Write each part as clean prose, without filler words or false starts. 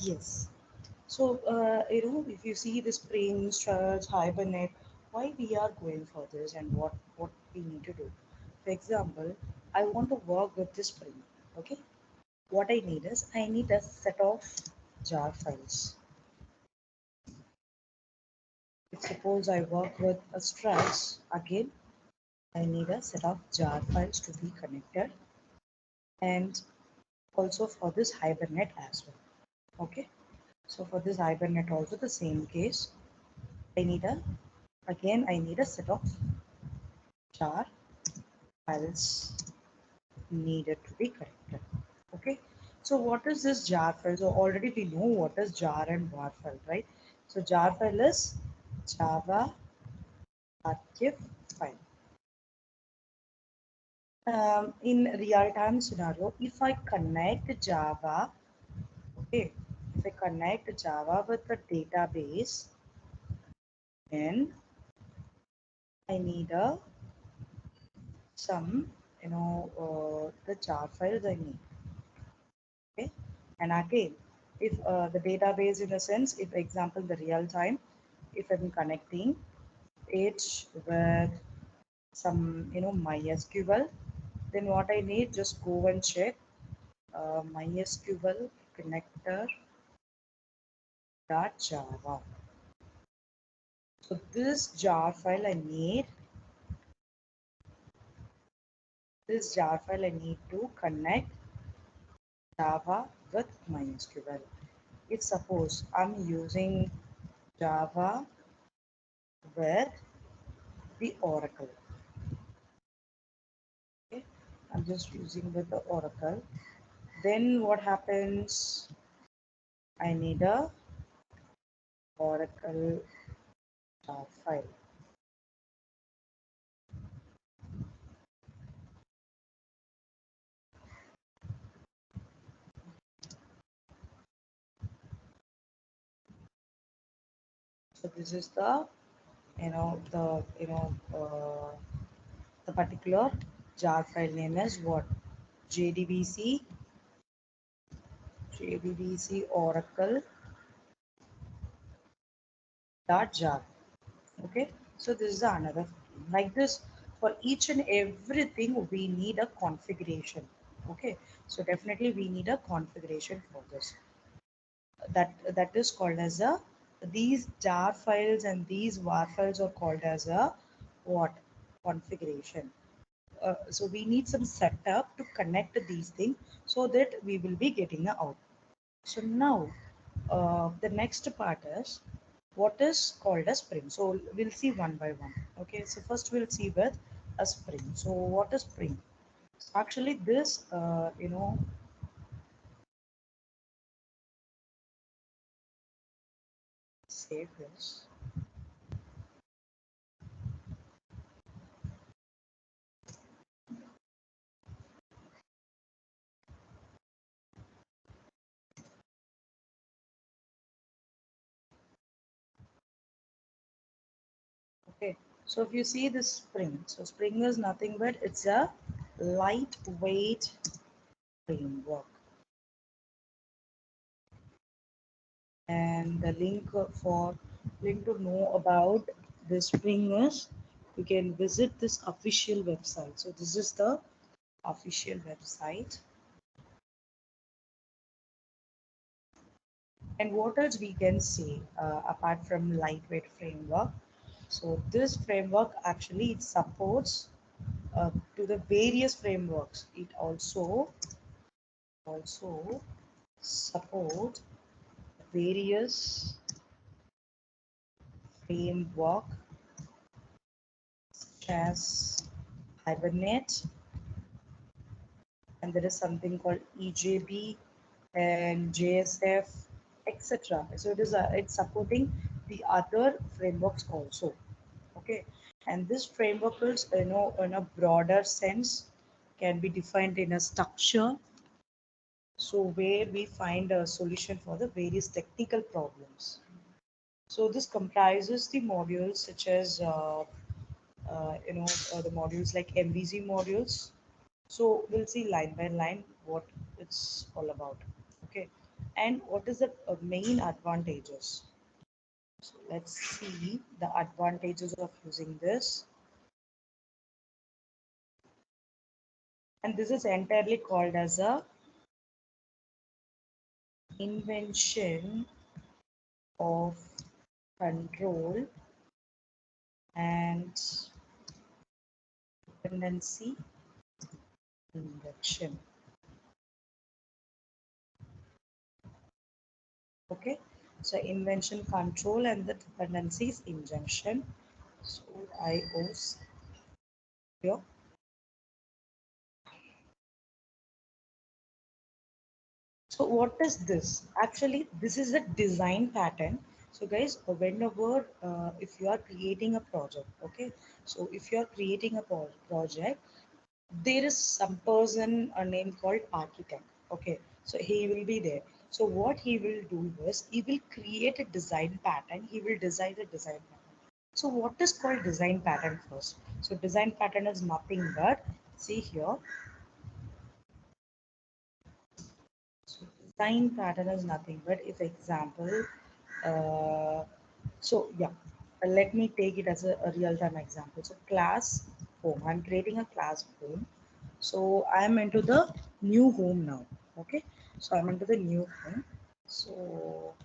Yes. So, if you see the Spring, Struts, Hibernate, why we are going for this and what we need to do. For example, I want to work with the Spring. Okay. What I need is I need a set of jar files. If suppose I work with a Struts, again, I need a set of jar files to be connected, and also for this Hibernate as well. Okay. So for this Hibernate also the same case. I need a again I need a set of jar files needed to be corrected. Okay. So what is this jar file? So already we know what is jar and var file, right? So jar file is Java archive file. In real time scenario, if I connect Java, okay, if I connect Java with the database, then I need a some the jar files I need. Okay, and again, if the database in a sense, if example the real time, if I'm connecting it with some MySQL, then what I need, just go and check MySQL connector dot Java. So this jar file I need, this jar file I need to connect Java with MySQL. If suppose I'm using Java with the Oracle, okay, I'm just using with the Oracle, then what happens? I need a Oracle jar file. So this is the the particular jar file name is what? JDBC Oracle dot jar. Okay, so this is another like this. For each and everything we need a configuration. Okay, so definitely we need a configuration for this. That is called as a, these jar files and these var files are called as a what? Configuration. So we need some setup to connect these things so that we will be getting a out. So now the next part is what is called a spring. So we'll see one by one. Okay, so first we'll see with a spring. So what is spring? Actually, this save this. Okay, so if you see this spring, so spring is nothing but it's a lightweight framework, and the link to know about the spring is, you can visit this official website. So this is the official website. And what else we can say apart from lightweight framework? So this framework actually it supports to the various frameworks. It also support various framework such as Hibernate, and there is something called EJB and JSF, etc. So it's supporting the other frameworks also. Okay, and this framework is in a broader sense can be defined in a structure. So where we find a solution for the various technical problems. So this comprises the modules such as the modules like MVC modules. So we'll see line by line what it's all about. Okay, and what is the main advantages. So let's see the advantages of using this. And this is entirely called as a invention of control and dependency induction. Okay, so invention control and the dependencies injunction. So I use here. So what is this? Actually, this is a design pattern. So guys, whenever if you are creating a project, okay. So if you are creating a project, there is some person a name called architect. Okay, so he will be there. So what he will do is he will create a design pattern. He will design the design pattern. So what is called design pattern first? So design pattern is nothing but, see here. So design pattern is nothing but, if example, uh, so yeah, let me take it as a real-time example. So class home, I'm creating a class home. So I'm into the new home now. Okay, so I'm into the new home. So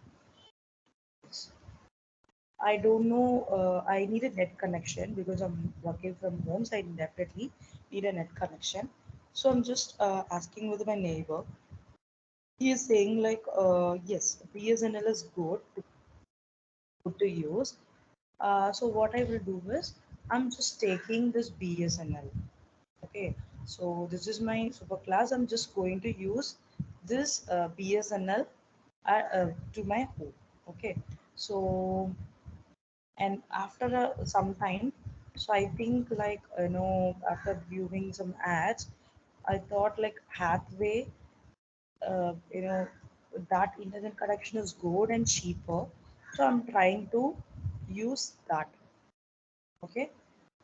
I don't know. I need a net connection because I'm working from home, so I definitely need a net connection. So I'm just asking with my neighbor. He is saying like, yes, BSNL is good to use. So what I will do is I'm just taking this BSNL. Okay, so this is my super class. I'm just going to use this BSNL to my home. Okay, so and after some time, so I think like after viewing some ads, I thought like Hathaway, you know, that internet connection is good and cheaper. So I'm trying to use that. Okay.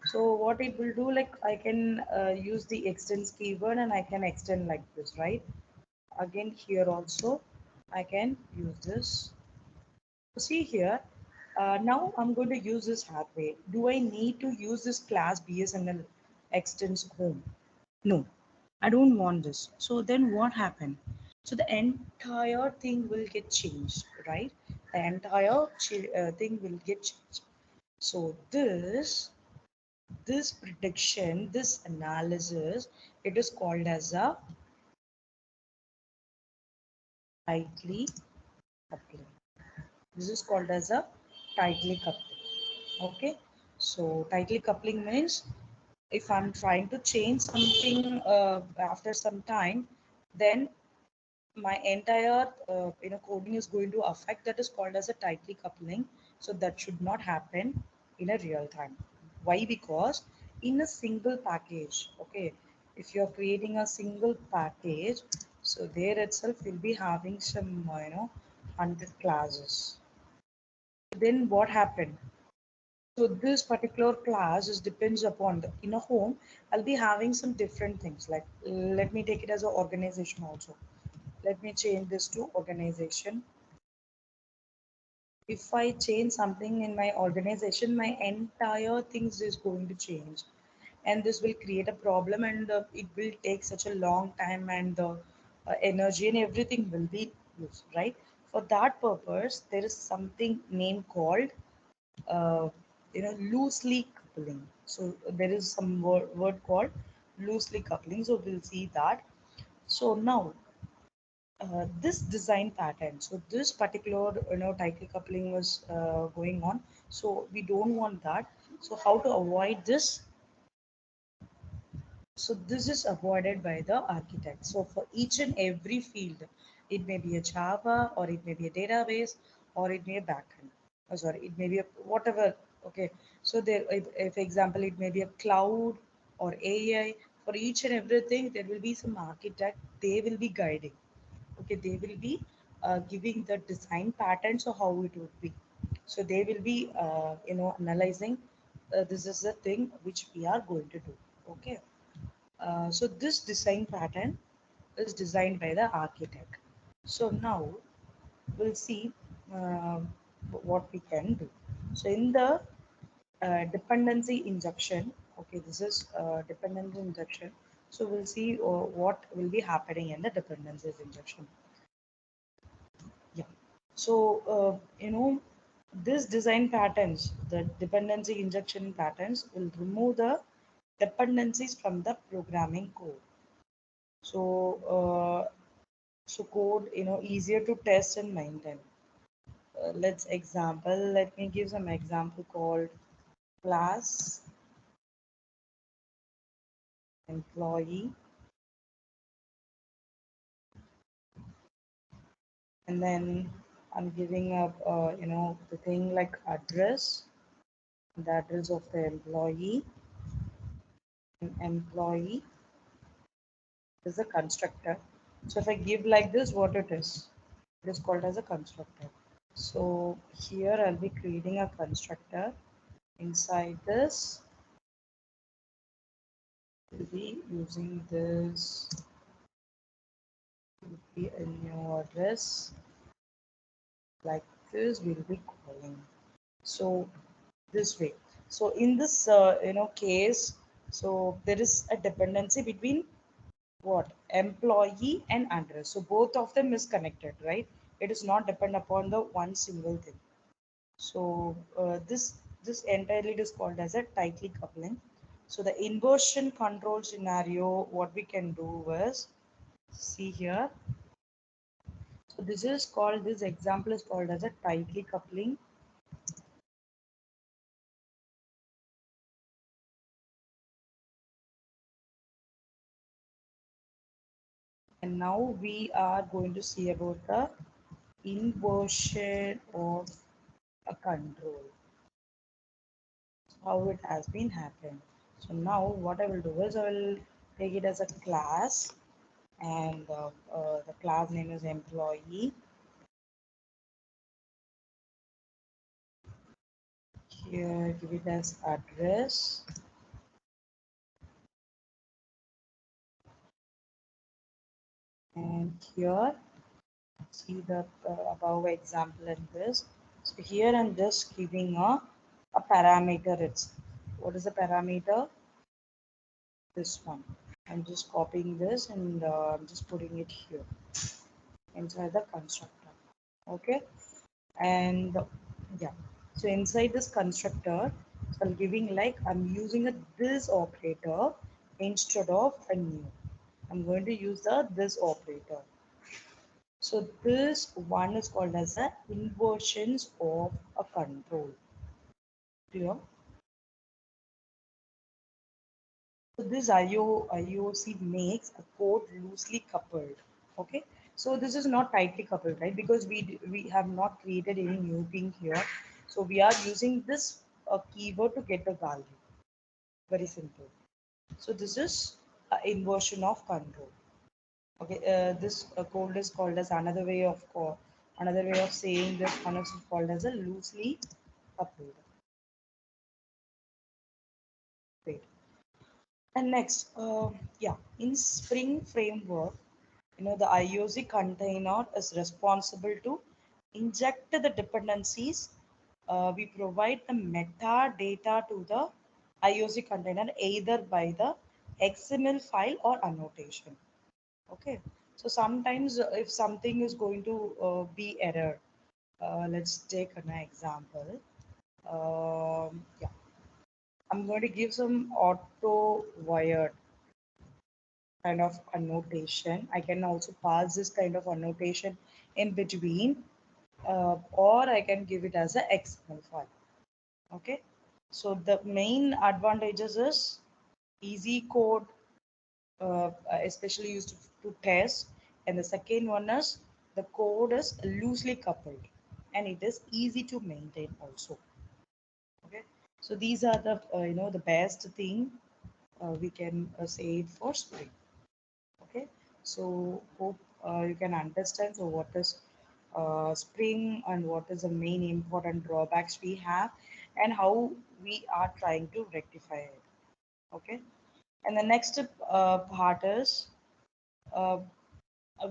So what it will do, like I can use the extends keyword and I can extend like this, right? Again here also, I can use this. So see here, now I'm going to use this Hathaway. Do I need to use this class BSNL extends home? No, I don't want this. So then what happened? So the entire thing will get changed, right? The entire thing will get changed. So this prediction, this analysis, it is called as a tightly coupling. This is called as a tightly coupling. Okay, so tightly coupling means if I'm trying to change something after some time, then my entire coding is going to affect. That is called as a tightly coupling. So that should not happen in a real time. Why? Because in a single package, okay, if you're creating a single package, so there itself will be having some 100 classes. Then what happened? So this particular class is depends upon the in a home. I'll be having some different things, like let me take it as an organization also. Let me change this to organization. If I change something in my organization, my entire things is going to change, and this will create a problem, and it will take such a long time, and the energy and everything will be used, right? For that purpose, there is something name called uh, loosely coupling. So there is some word called loosely coupling. So we'll see that. So now this design pattern, so this particular tightly coupling was going on, so we don't want that. So how to avoid this? So this is avoided by the architect. So for each and every field, it may be a Java, or it may be a database, or it may be a backend. Oh, sorry, it may be a whatever. Okay, so there, if example, it may be a cloud or AI. For each and everything, there will be some architect. They will be guiding. Okay, they will be giving the design patterns of how it would be. So they will be analyzing. This is the thing which we are going to do. Okay. So this design pattern is designed by the architect. So now we'll see uh, what we can do. So in the dependency injection, okay, this is dependency injection. So we'll see what will be happening in the dependencies injection. Yeah. So, this design patterns, the dependency injection patterns will remove the dependencies from the programming code. So, code, easier to test and maintain. Let me give some example called class, employee, and then I'm giving up, the thing like address, the address of the employee, and employee is a constructor. So if I give like this, what it is? It is called as a constructor. So here I'll be creating a constructor. Inside this, we'll be using this, will be a new address like this. We'll be calling. So this way. So in this, case, so there is a dependency between what, employee and address. So both of them is connected, right? It is not depend upon the one single thing. So this entirely is called as a tightly coupling. So the inversion control scenario, what we can do is, see here. So this example is called as a tightly coupling. And now we are going to see about the inversion of a control, how it has been happened. So now what I will do is I will take it as a class, and the class name is employee. Here give it as address, and here see the above example in this. So here I'm just giving a parameter. It's what is the parameter? This one. I'm just copying this, and I'm just putting it here inside the constructor. Okay, and yeah, so inside this constructor, so I'm giving like I'm using a this operator instead of a new. I'm going to use the this operator. So this one is called as a inversions of a control. Clear? So this IOC makes a code loosely coupled. Okay. So this is not tightly coupled, right? Because we have not created any new thing here. So we are using this keyword to get the value. Very simple. So this is inversion of control. Okay. This code is called as another way of saying this one is called as a loosely coupled. Wait. And next, yeah, in Spring framework, the IOC container is responsible to inject the dependencies. We provide the metadata to the IOC container either by the XML file or annotation. Okay, so sometimes if something is going to be error, let's take an example. Yeah, I'm going to give some auto wired kind of annotation. I can also pass this kind of annotation in between, or I can give it as a XML file. Okay. So the main advantages is easy code, especially used to test, and the second one is the code is loosely coupled, and it is easy to maintain also. Okay. So these are the the best thing we can say it for Spring. Okay, so hope you can understand so what is Spring and what is the main important drawbacks we have and how we are trying to rectify it. Okay, and the next part is uh,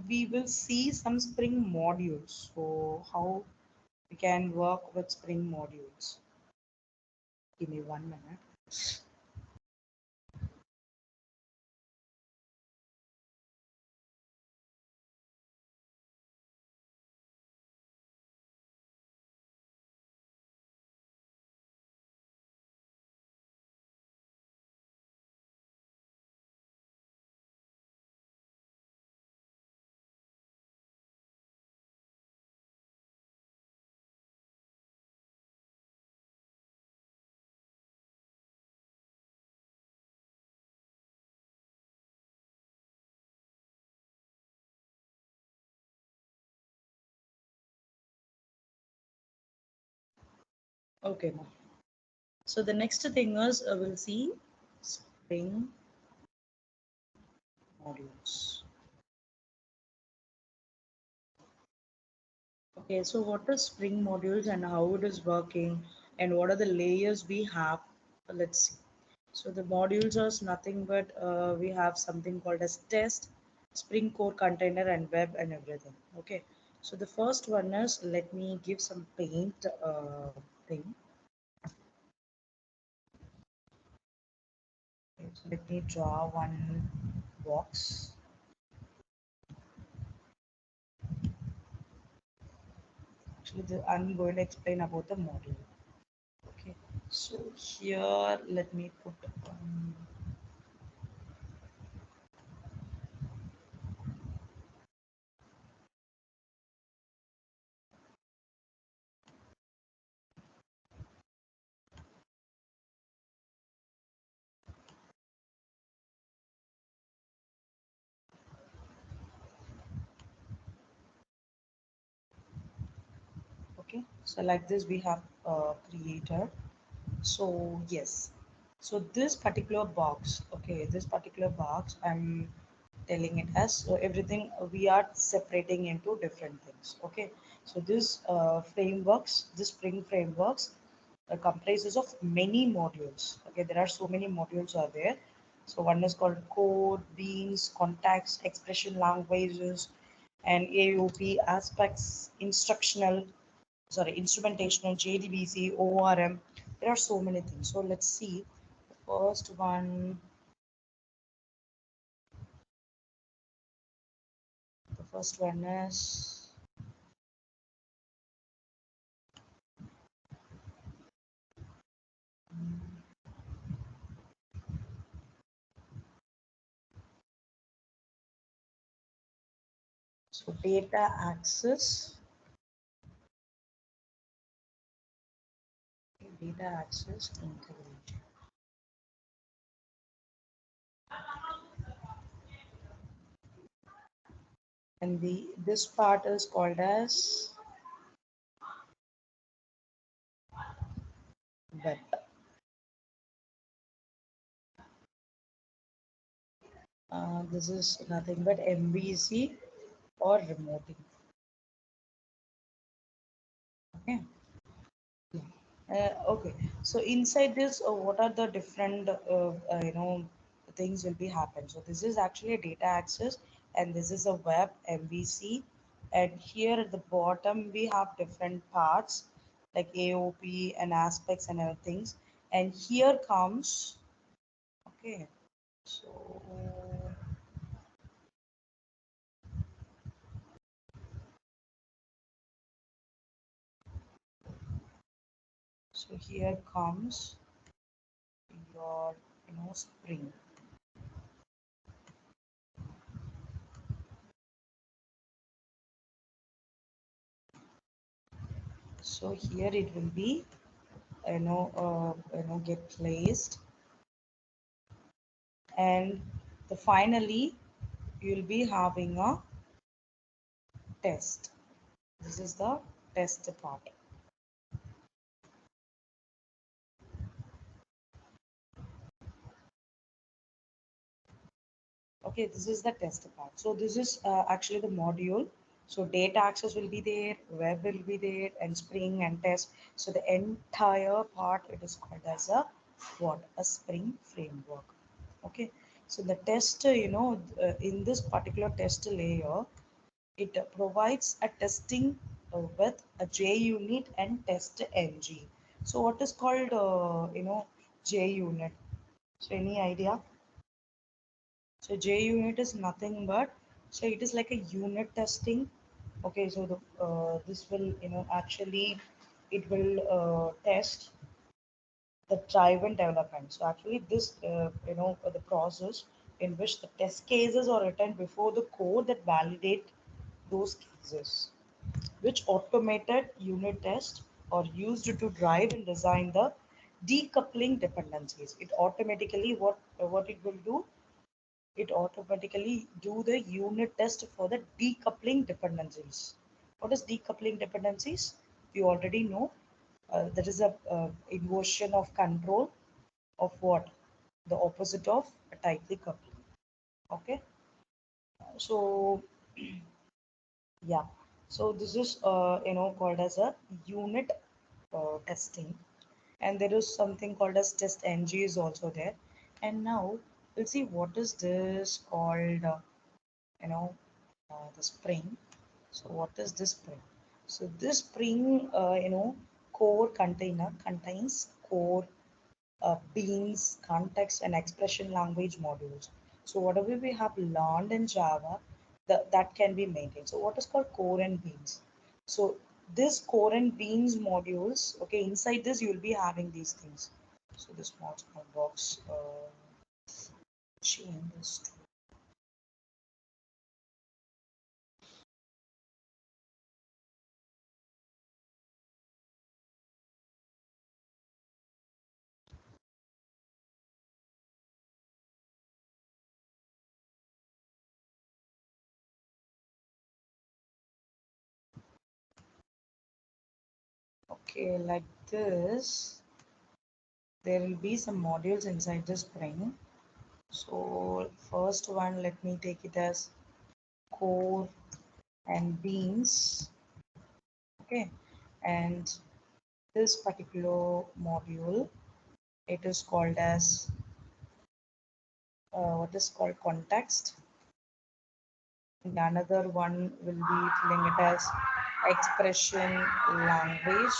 we will see some Spring modules. So how we can work with Spring modules. Give me 1 minute. Okay, now. So the next thing is we'll see Spring modules. Okay, so what are Spring modules and how it is working and what are the layers we have? Let's see. So the modules are nothing but we have something called as test, Spring Core container and web and everything. Okay, so the first one is let me give some paint thing. Okay, so let me draw one box. Actually, I'm going to explain about the module. Okay, so here let me put okay. So like this we have created. So yes, so this particular box, okay, this particular box, I'm telling it as so everything we are separating into different things. Okay, so this frameworks, this Spring frameworks comprises of many modules. Okay, there are so many modules are there. So one is called code, beans, context, expression languages, and AOP aspects, instructional, sorry, instrumentational, JDBC, ORM. There are so many things. So let's see. The first one is so data access, data access integration. And the this part is called as web. This is nothing but MVC or remoting. Okay. Yeah. Okay. So inside this, what are the different things will be happen? So this is actually a data access, and this is a web MVC, and here at the bottom we have different parts like AOP and aspects and other things, and here comes okay. So so here comes your Spring. So here it will be get placed, and finally you'll be having a test. This is the test part. Okay, this is the test part. So this is actually the module. So data access will be there, web will be there, and Spring and test. So the entire part it is called as a what, a Spring framework. Okay, So the test, in this particular test layer, it provides a testing with a JUnit and test ng. So what is called, JUnit? So any idea? So JUnit is nothing but, so it is like a unit testing. Okay, so this will, actually, it will test the driven development. So actually this, the process in which the test cases are written before the code that validate those cases, which automated unit tests are used to drive and design the decoupling dependencies. It automatically, what it will do, it automatically do the unit test for the decoupling dependencies. What is decoupling dependencies? You already know. That is a inversion of control of what? The opposite of a tightly coupled. Okay. So yeah. So this is called as a unit testing, and there is something called as test ng is also there. And now we'll see what is this called. You know the spring. So what is this spring? So this spring, core container contains core, beans, context, and expression language modules. So whatever we have learned in Java, that can be maintained. So what is called core and beans? So this core and beans modules, okay, inside this you will be having these things. So this small box, change this to, okay, like this. There will be some modules inside the spring. So first one, let me take it as core and beans. Okay, and this particular module, it is called as what is called context. And another one will be filling it as expression language.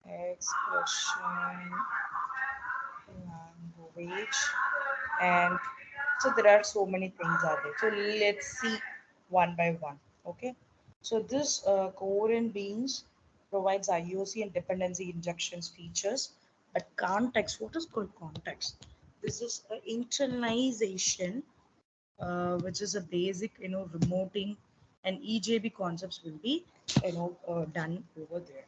Expression language. And so there are so many things are there. So let's see one by one. Okay. So this core and beans provides IOC and dependency injections features. But context, what is called context? This is an internalization, which is a basic, remoting, and EJB concepts will be, done over there.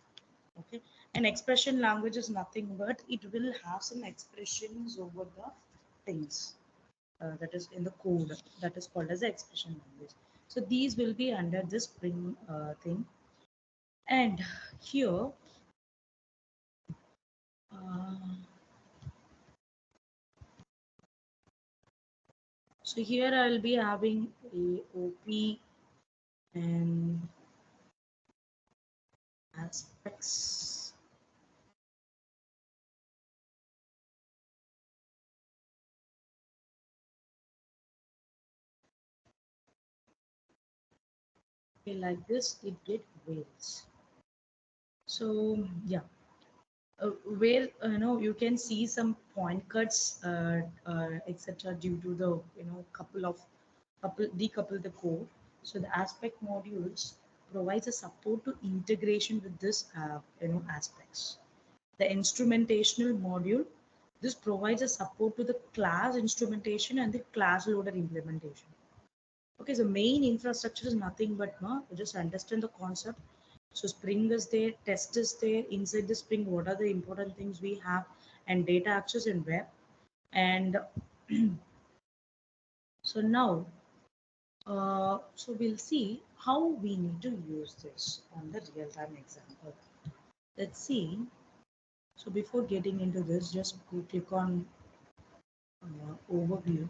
Okay, and expression language is nothing but it will have some expressions over the things, that is in the code, that is called as the expression language. So these will be under this spring thing. And here, uh, so here I'll be having a OP and aspects. Okay, like this it get varies. So yeah, where you can see some point cuts, etc., due to the, couple decouple the code. So the aspect modules provides a support to integration with this, aspects. The instrumentational module, this provides a support to the class instrumentation and the class loader implementation. Okay, so main infrastructure is nothing but, no, just understand the concept. So Spring is there, test is there. Inside the Spring, what are the important things we have, and data access and web. And so now, so we'll see how we need to use this on the real-time example. Let's see. So before getting into this, just go click on overview.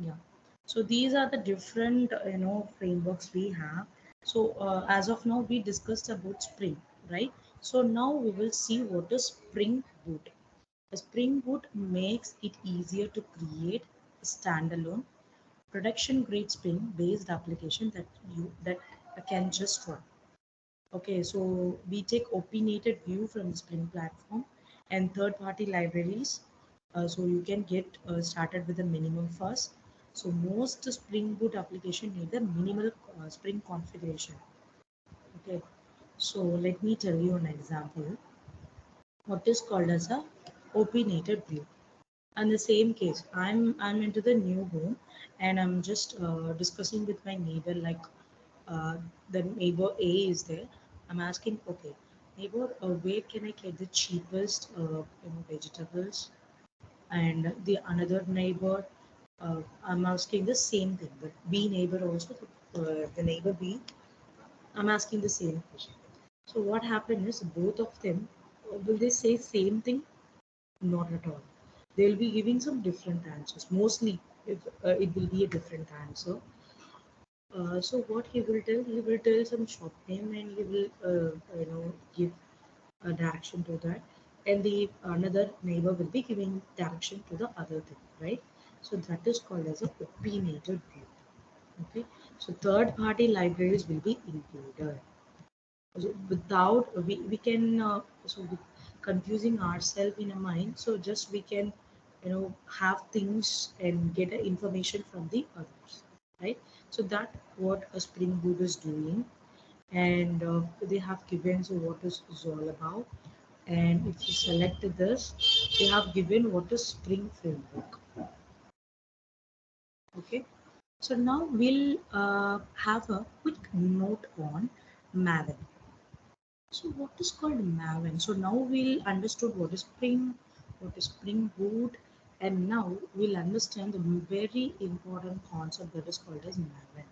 Yeah. So these are the different, frameworks we have. So as of now, we discussed about Spring, right? So now we will see what is Spring Boot. A Spring Boot makes it easier to create a standalone production grade Spring based application that can just run. Okay, so we take opinionated view from the Spring platform and third-party libraries. So you can get started with a minimum first. So most Spring Boot application need a minimal Spring configuration. Okay, so let me tell you an example. What is called as a opinionated view. And the same case, I'm into the new home, and I'm just discussing with my neighbor like uh, the neighbor A is there. I'm asking, okay, neighbor, where can I get the cheapest vegetables? And the another neighbor, I'm asking the same thing. The B neighbor also, the neighbor B, I'm asking the same question. So what happened is both of them, will they say same thing? Not at all. They'll be giving some different answers. Mostly, if it will be a different answer. So what he will tell some shop name and he will, give a direction to that. And the another neighbor will be giving direction to the other thing, right? So that is called as a opinionated view. Okay. So third party libraries will be included. So without we can confusing ourselves in a mind, so just we can have things and get the information from the others, right? So that what a Spring Boot is doing. And they have given so what is all about. And if you select this, they have given what is Spring Framework. Okay, so now we'll have a quick note on Maven. So what is called Maven? So now we'll understood what is Spring, what is Spring Boot, and now we'll understand the very important concept that is called as Maven.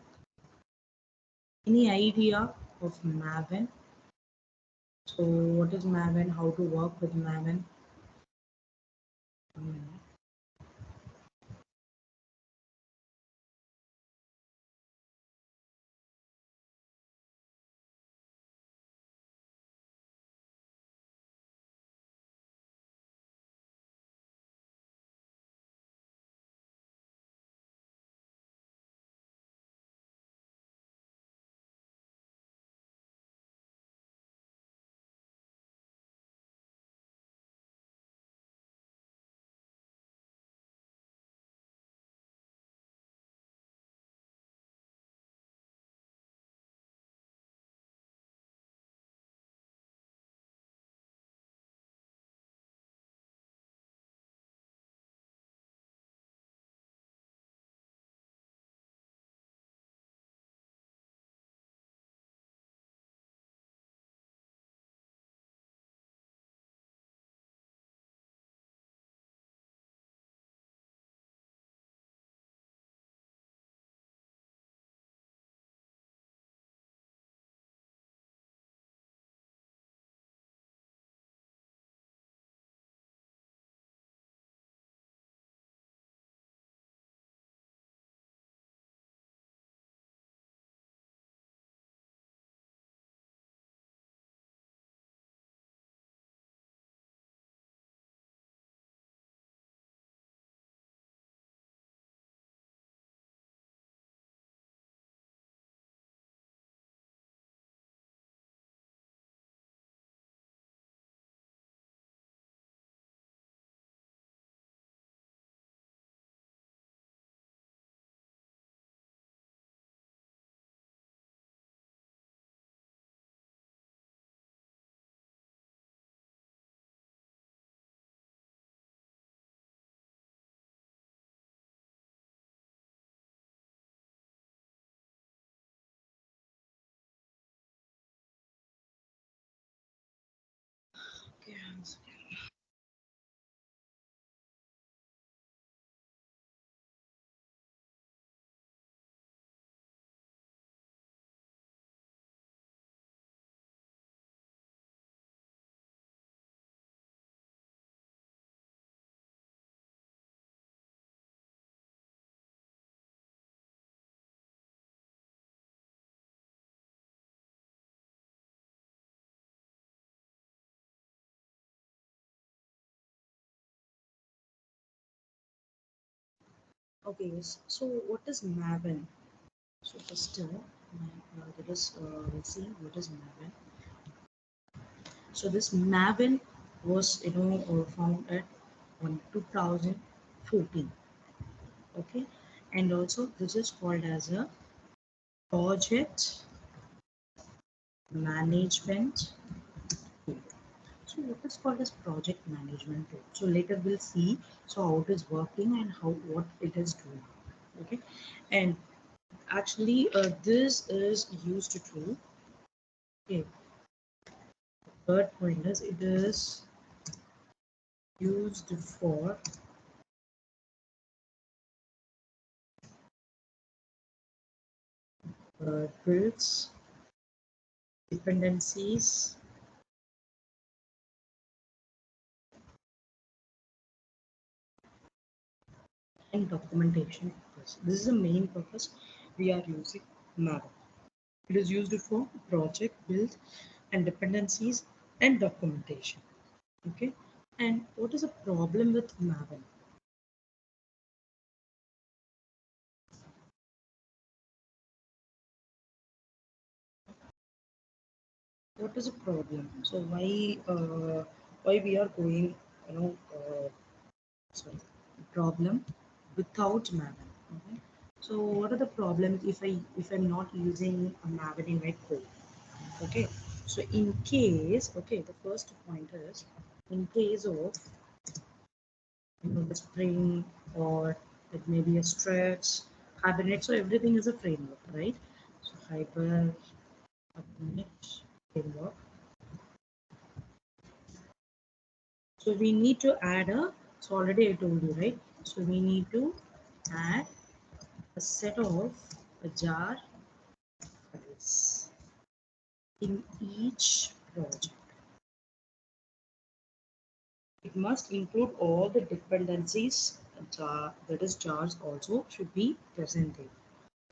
Any idea of Maven? So what is Maven? How to work with Maven? Hmm. Okay. Okay, yes. So what is Maven? So first, let us see what is Maven. So this Maven was found at on 2014. Okay, and also this is called as a project management tool. So what is called as project management tool? So later we'll see so how it is working and how what it is doing. Okay, and actually this is used to, okay, third point is it is used for builds dependencies and documentation purpose. This is the main purpose we are using Maven. It is used for project build and dependencies and documentation. Okay, and what is the problem with Maven? What is the problem? So why we are going, you know, sorry, problem without Maven? Okay. So what are the problems if I'm not using a Maven in my code? Okay. So in case, okay, the first point is in case of the spring or it may be a stretch, hibernate. So everything is a framework, right? So hibernate framework. So we need to add a, so already I told you, right? So we need to add a set of jar files in each project. It must include all the dependencies, that is jars also should be present there.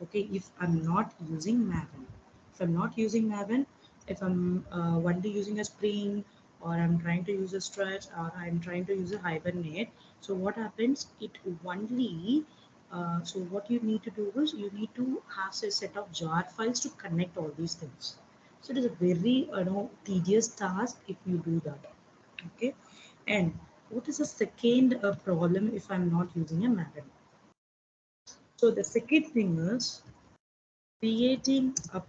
Okay, if I'm not using Maven, if I'm not using Maven, if I'm only using a Spring or I'm trying to use a Stretch or I'm trying to use a Hibernate, so what happens? It only so what you need to do is you need to have a set of jar files to connect all these things. So it is a very tedious task if you do that. Okay, and what is the second problem if I'm not using a Maven? So the second thing is creating a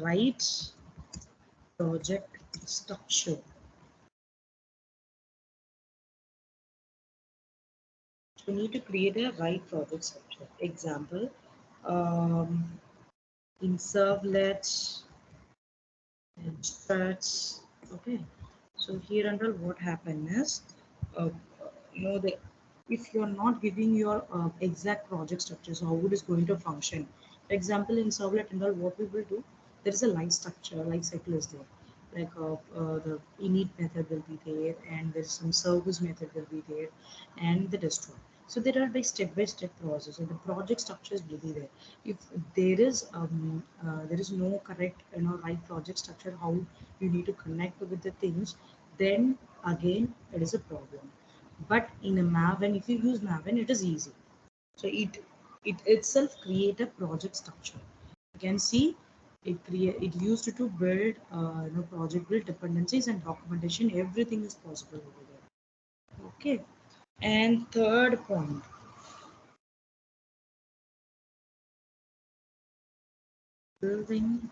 right project structure. So we need to create a right project structure. Example, um, in servlets and struts. Okay, so here and all what happened is, uh, the if you're not giving your exact project structure, so how it is going to function. For example, in servlet and all, what we will do, there is a life structure, life cycle is there. Like the init method will be there, and there's some service method will be there, and the destroy. So there are like step-by-step process, and the project structures will be there. If there is no correct right project structure, how you need to connect with the things, then again it is a problem. But in a Maven, if you use Maven, it is easy. So it itself create a project structure. You can see it used to build project build dependencies and documentation. Everything is possible over there. Okay. And third point, building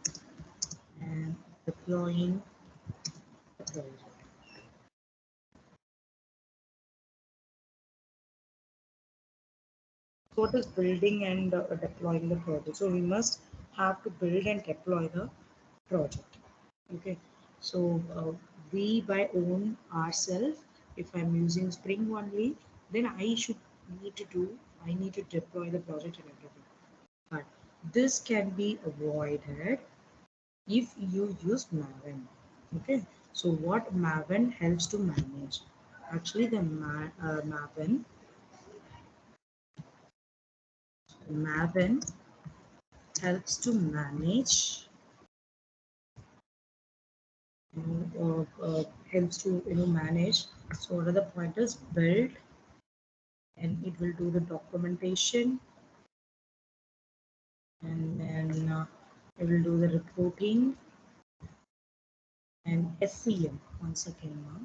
and deploying the project. What is building and deploying the project? So we must have to build and deploy the project. Okay, so we by own ourselves, if I'm using Spring only, then I need to deploy the project and everything. But this can be avoided if you use Maven. Okay, so what Maven helps to manage? Actually, the Maven helps to manage, helps to manage. So what are the pointers? Build and it will do the documentation, and then it will do the reporting and SCM. One second now.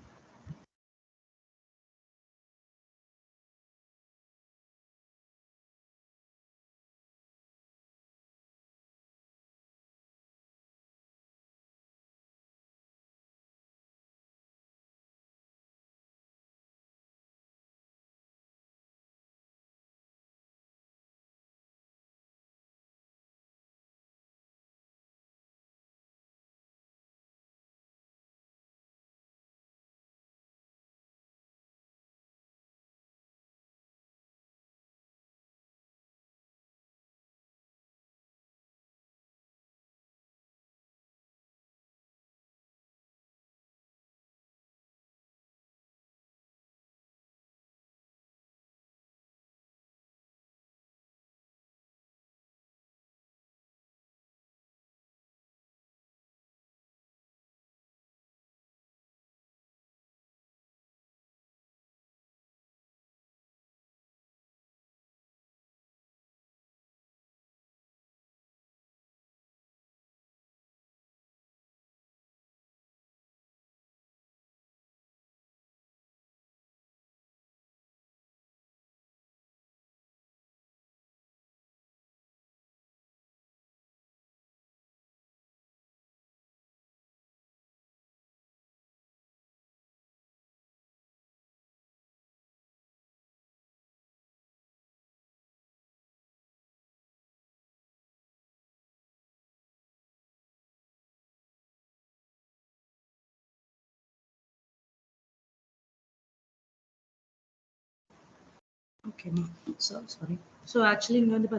Okay, ma'am. So sorry. So actually, like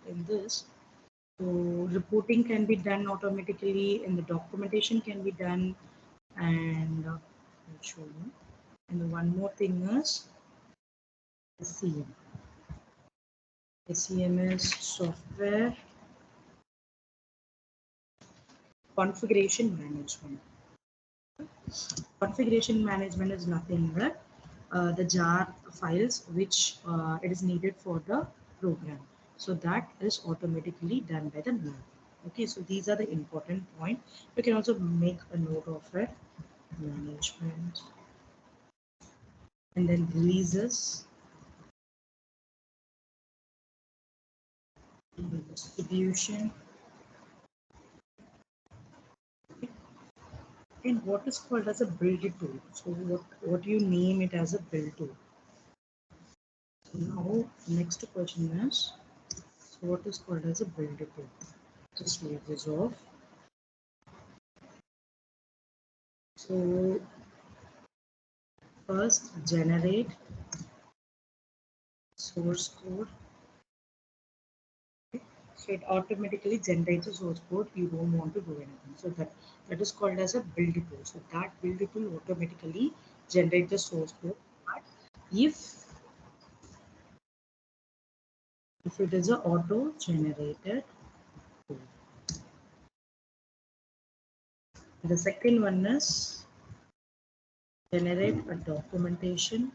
in this, so reporting can be done automatically, and the documentation can be done, and I'll show you. And the one more thing is SCM. SCM is software configuration management. Configuration management is nothing but the jar files which it is needed for the program. So that is automatically done by the man. Okay, so these are the important point. You can also make a note of it. Management, and then releases, distribution, and what is called as a build tool. So what do you name it as a build tool? So now next question is, so what is called as a build tool? Just leave this off. So first generate source code. So it automatically generates a source code. You don't want to do anything. So that is called as a build tool. So that build tool automatically generate the source code. But if it is a auto generated tool. The second one is generate a documentation.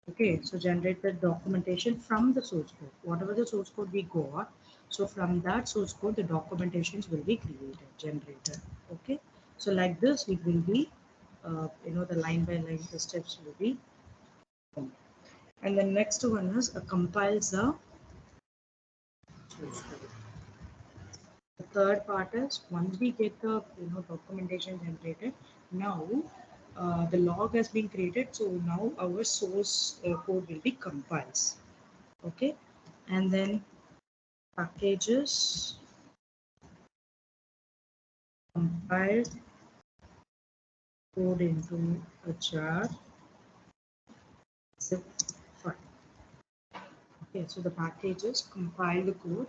Okay, so generate the documentation from the source code. Whatever the source code we got, so from that source code, the documentations will be created, generated. Okay, so like this, it will be, the line by line, the steps will be done. And the next one is compiles the source code. The third part is once we get the documentation generated, now the log has been created. So now our source code will be compiles. Okay, and then packages compiled code into a jar zip file. Okay, so the packages compile the code.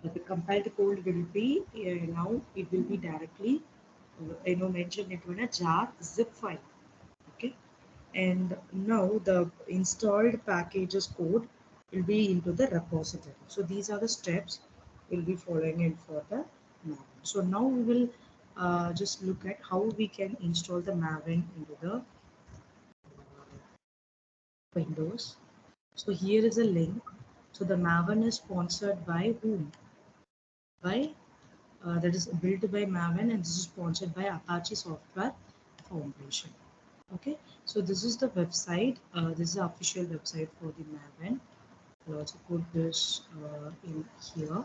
The compiled code will be now it will be directly mentioned into a jar zip file. Okay, and now the installed packages code will be into the repository. So these are the steps we'll be following in for the Maven. So now we will just look at how we can install the Maven into the Windows. So here is a link. So the Maven is sponsored by whom? By that is built by Maven, and this is sponsored by Apache Software Foundation. Okay, so this is the website. This is the official website for the Maven. I'll also put this in here.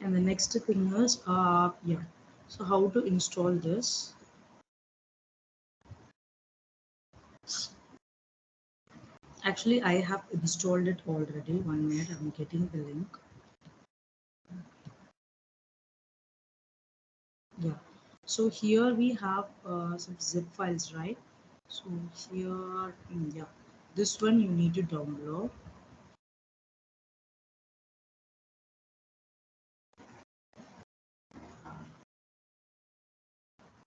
And the next thing is, yeah. So how to install this? Actually, I have installed it already. 1 minute, I'm getting the link. Yeah. So here we have some zip files, right? So here, yeah, this one you need to download.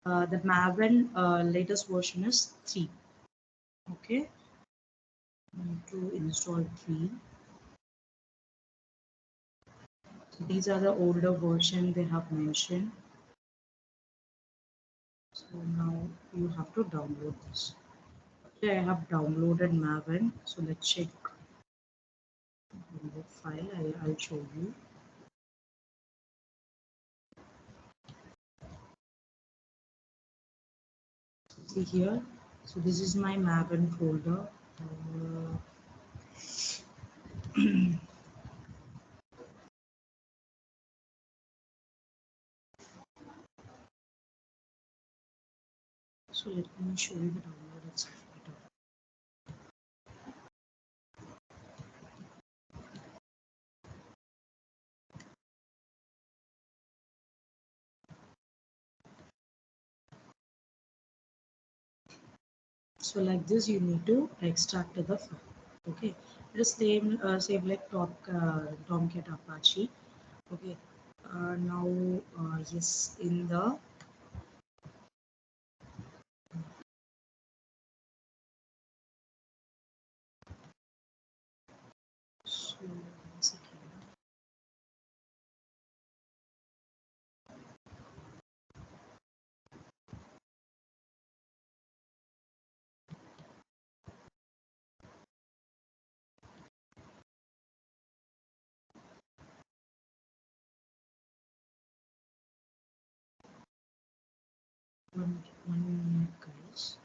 The Maven latest version is 3. Okay, need to install 3. So these are the older version they have mentioned. So now you have to download this. Okay, I have downloaded Maven. So let's check the file. I'll show you. See here. So this is my Maven folder. So let me show you the download itself better. So like this, you need to extract the file. Okay, it is same like Tomcat Apache. Okay, now yes, in the so once again, 1 minute, guys.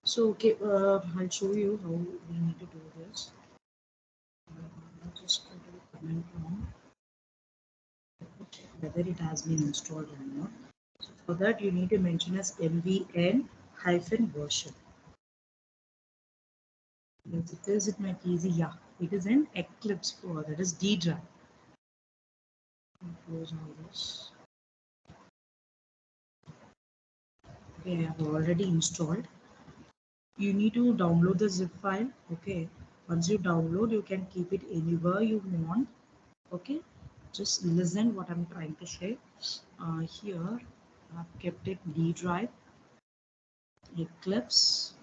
So okay, I'll show you how we need to do this. I'll just go to the command prompt, whether it has been installed or not. So for that, you need to mention as mvn hyphen version. Yes, it is. It might be easy. Yeah, it is an Eclipse Pro. That is D drive. Close all this. Okay, I have already installed. You need to download the zip file. Okay, once you download, you can keep it anywhere you want. Okay, just listen what I'm trying to say. Here, I've kept it D drive, Eclipse.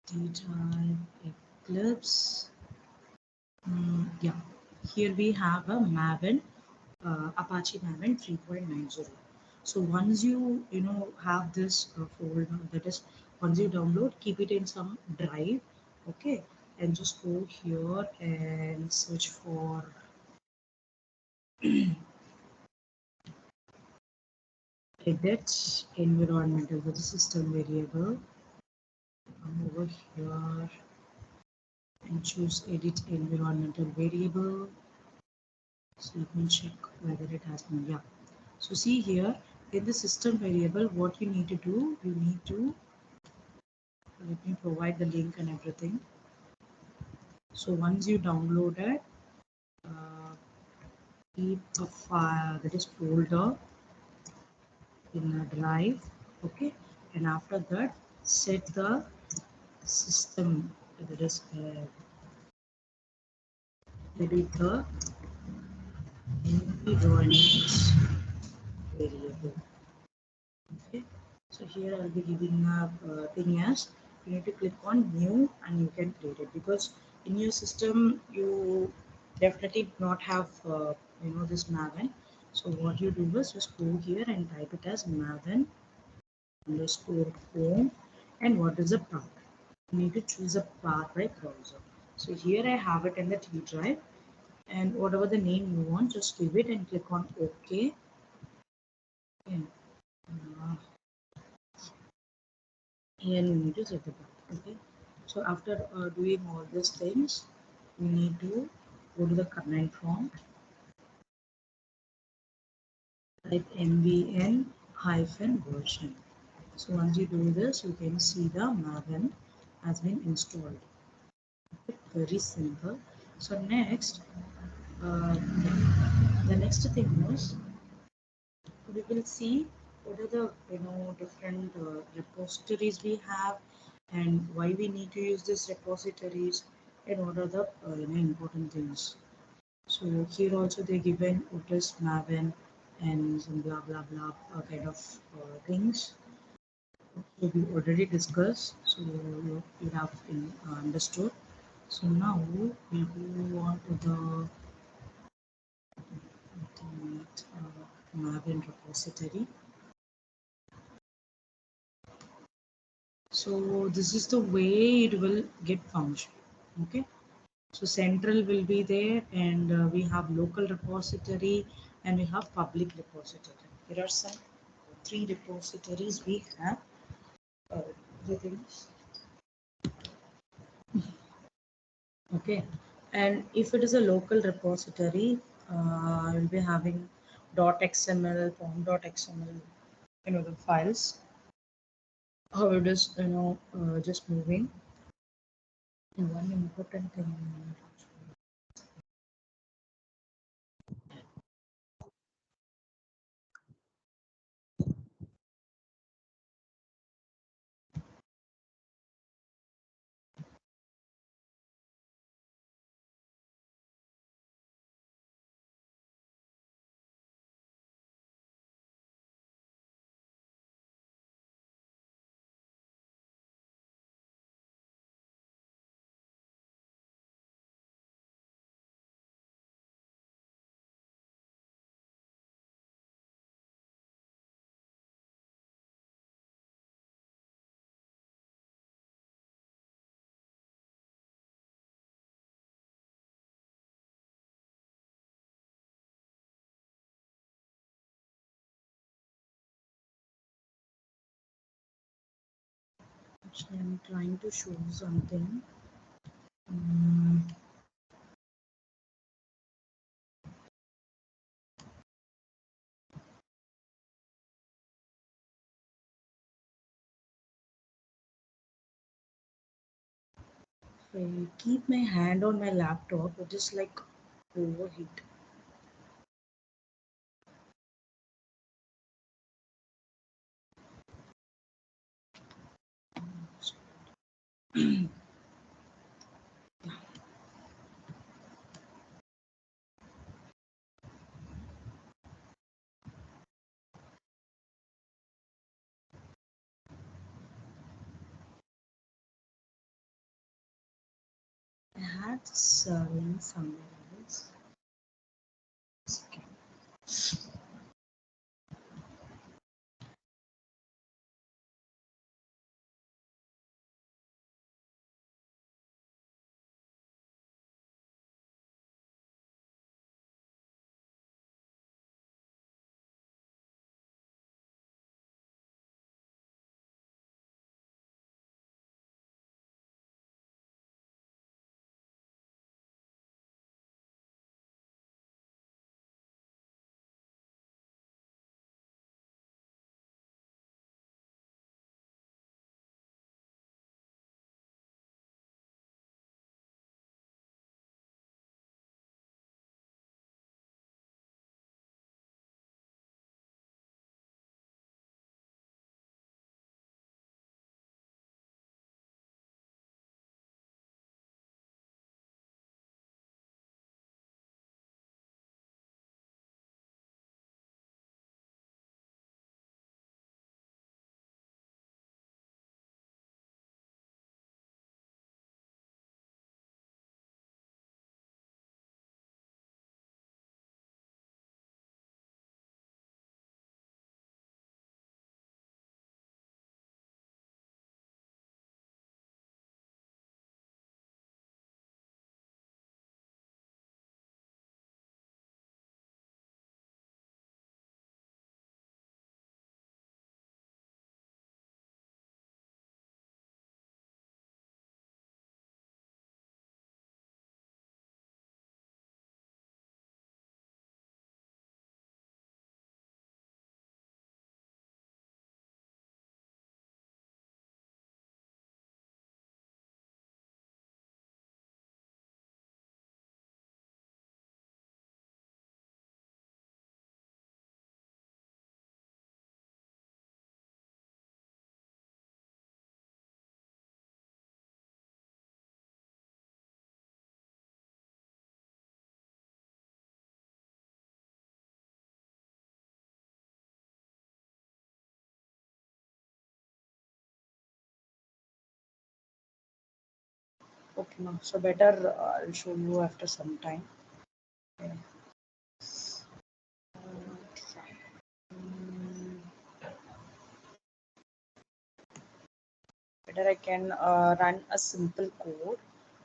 D drive, Eclipse. Yeah, here we have a Maven, Apache Maven 3.90. So once you have this folder, that is, once you download, keep it in some drive, okay, and just go here and search for edit environmental, that is system variable. Come over here and choose edit environmental variable. So let me check whether it has been, yeah. So see here in the system variable, what you need to do, you need to Let me provide the link and everything. So once you download it, uh, keep a file, that is folder, in a drive. Okay, and after that set the system, that is edit the environment variable. Okay, so here I'll be giving a thing as you need to click on new and you can create it, because in your system you definitely do not have this maven. So what you do is just go here and type it as maven underscore home, and what is the path? You need to choose a path by browser. So here I have it in the T drive, and whatever the name you want, just give it and click on OK. And uh, here you need to set the path. Okay. So after doing all these things, you need to go to the command prompt, type mvn hyphen version. So once you do this, you can see the Maven has been installed. Very simple. So next, uh, the next thing is we will see what are the different repositories we have, and why we need to use these repositories, and what are the important things. So here also they given what is Maven and some blah blah blah kind of things. So we already discussed, so you have understood. So now we go on to the Maven repository. So this is the way it will get function. Okay. So central will be there, and we have local repository and we have public repository. There are some three repositories we have. Uh, the things. Okay. And if it is a local repository, you'll be having .xml, form.xml, the files. How it is, just moving. And one important thing, actually I'm trying to show something. Mm, if I keep my hand on my laptop, it is like overheat. I had this link somewhere else. Okay. Okay, no. So better I'll show you after some time. Okay. Mm, Better I can run a simple code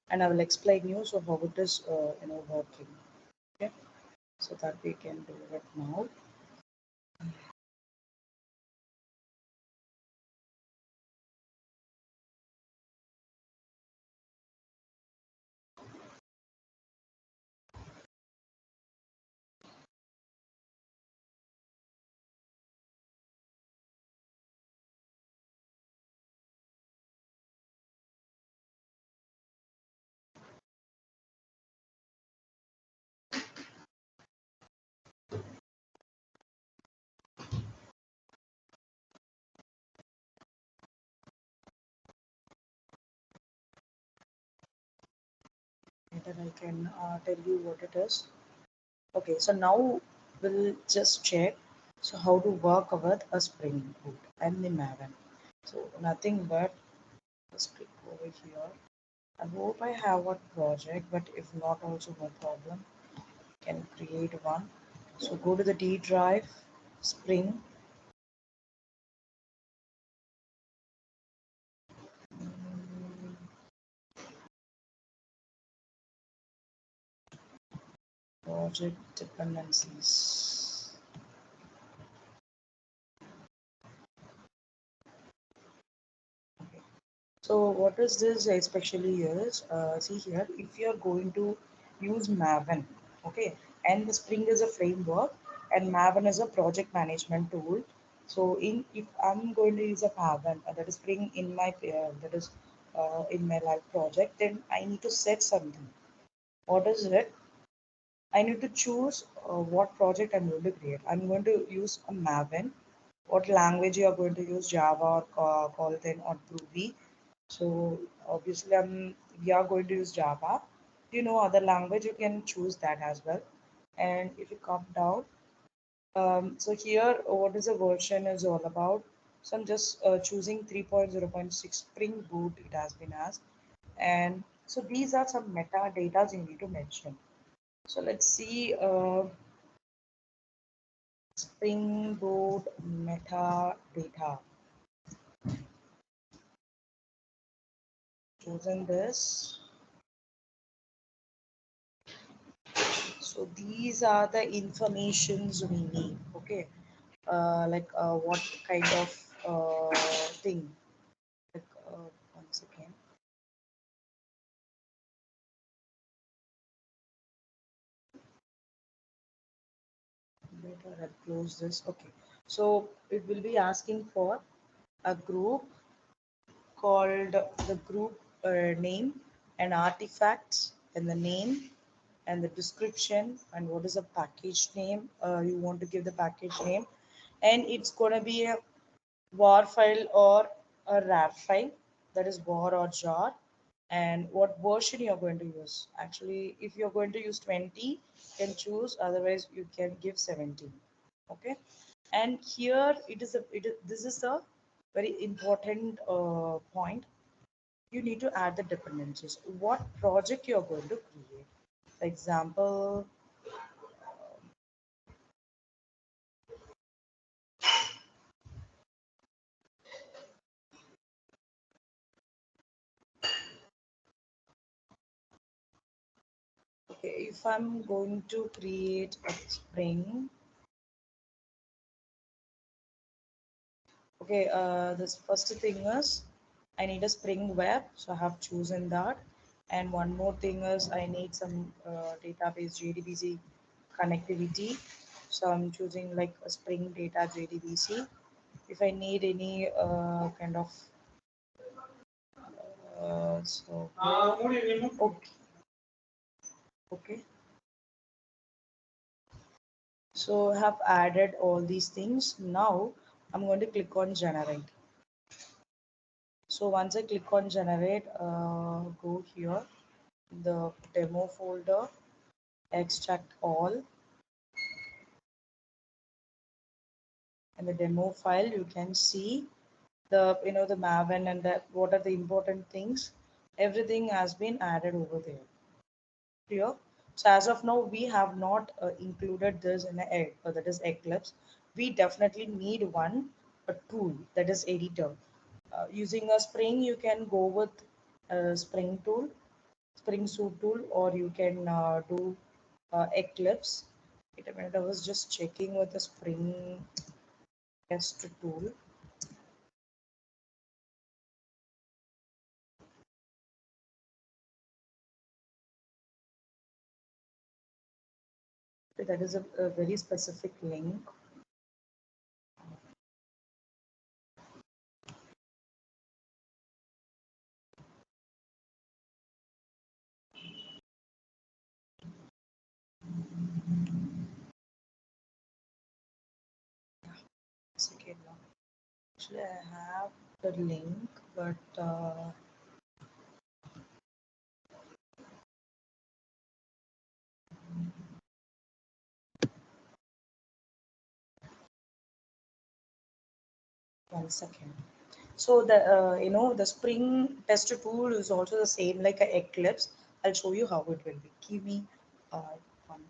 and I will explain you so how it is working. Okay, so that we can do it now. Better I can tell you what it is. Okay, so now we'll just check so how to work with a Spring Boot and the Maven. So nothing but just click over here. I hope I have one project, but if not, also no problem. Can create one. So go to the D drive, Spring, project dependencies. So what is this especially is, see here, if you're going to use Maven, okay, and the Spring is a framework and Maven is a project management tool. So if I'm going to use a Maven, that is Spring in my in my live project, then I need to set something. What is it? I need to choose what project I'm going to create. I'm going to use a Maven. What language you are going to use, Java or Kotlin or Groovy. So obviously we are going to use Java. If you know other language, you can choose that as well. And if you come down, so here what is the version is all about. So I'm just choosing 3.0.6 Spring Boot, it has been asked. And so these are some metadata you need to mention. So let's see Spring Boot metadata. Chosen this. So these are the informations we need. Okay, what kind of thing? Like once again, later I'll close this. Okay, so it will be asking for a group called the group name and artifacts and the name and the description and what is the package name you want to give the package name, and it's going to be a war file or a rar file, that is war or jar, and what version you're going to use. Actually, if you're going to use 20, you can choose, otherwise you can give 17. Okay, and here this is a very important point. You need to add the dependencies, what project you're going to create. For example, okay, if I'm going to create a Spring. Okay, this first thing is I need a Spring Web, so I have chosen that. And one more thing is I need some database JDBC connectivity, so I'm choosing like a Spring Data JDBC. If I need any kind of okay, okay. So I have added all these things. Now I'm going to click on generate. So once I click on generate, go here, the demo folder, extract all, and the demo file. You can see the the Maven and the what are the important things. Everything has been added over there. Clear? So as of now, we have not included this in a that is Eclipse. We definitely need one a tool that is editor. Using a Spring, you can go with a Spring tool, Spring Suit tool, or you can do Eclipse. Wait a minute, I was just checking with the Spring test tool. That is a very specific link. Second one. Actually, I have the link, but one second. So the the Spring test tool is also the same like a Eclipse. I'll show you how it will be. Give me one.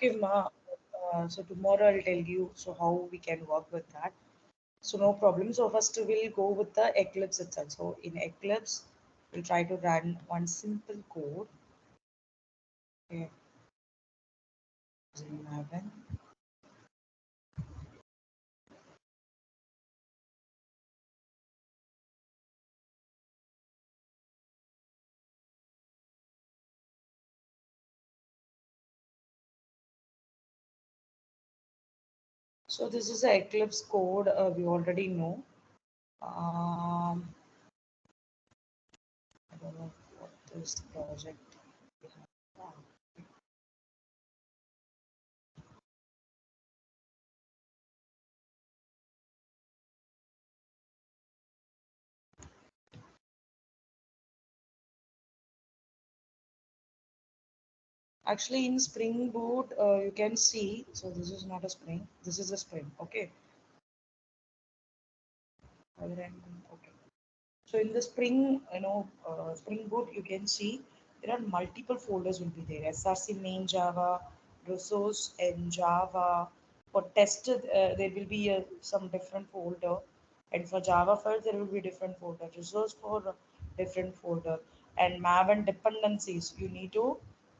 Okay, Ma. So tomorrow I'll tell you so how we can work with that. So no problem. So first we'll go with the Eclipse itself. So in Eclipse, we'll try to run one simple code. Okay, 11. So this is the Eclipse code we already know. I don't know what is the project we have. Actually, in Spring Boot, you can see. So this is not a Spring. This is a Spring. Okay. Okay. So in the Spring, Spring Boot, you can see there are multiple folders will be there. SRC main Java, resource in Java. For tested, there will be some different folder, and for Java files there will be different folder. Resource for different folder, and Maven dependencies. You need to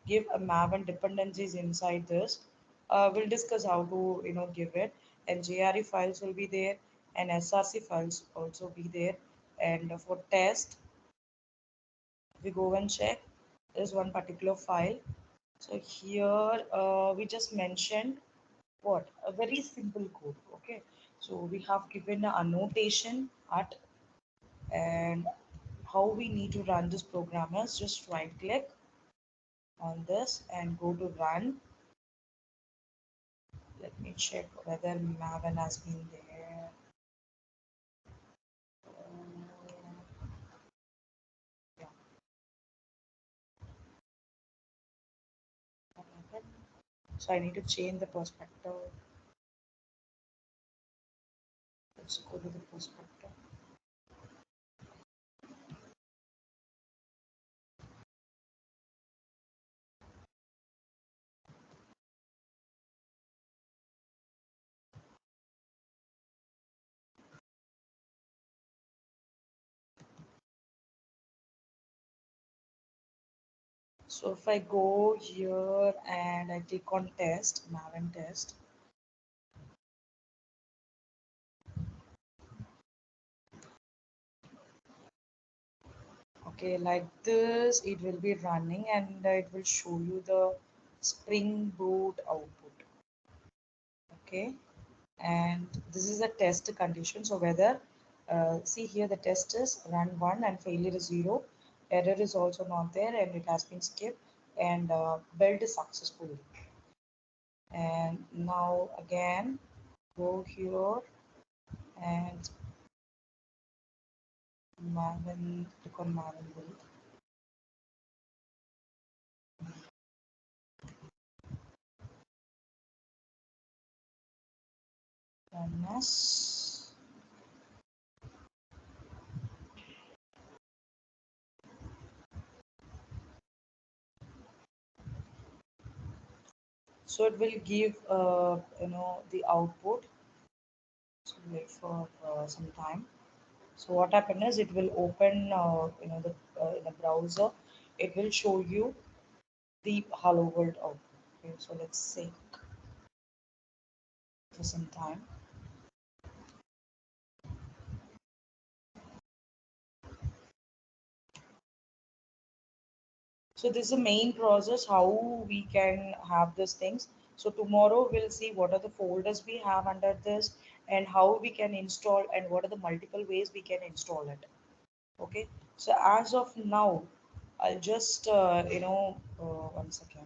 give a Maven dependencies inside this. We'll discuss how to give it. And JRE files will be there, and SRC files also be there. And for test, we go and check, there's one particular file. So here we just mentioned what a very simple code. Okay, so we have given a annotation at, and how we need to run this program is just right click on this and go to run. Let me check whether Maven has been there. Yeah, so I need to change the perspective. Let's go to the perspective. So if I go here and I click on test, Maven test, okay, like this, it will be running and it will show you the Spring Boot output. Okay, and this is a test condition. So whether, see here, the test is run 1 and failure is 0, error is also not there and it has been skipped, and build is successfully. And now again, go here and Maven, click on Maven build. Yes. So it will give the output. So wait for some time. So what happened is it will open the in the browser. It will show you the hello world output. Okay, so let's see for some time. So this is the main process how we can have these things. So tomorrow we'll see what are the folders we have under this and how we can install and what are the multiple ways we can install it. Okay, so as of now, I'll just one second.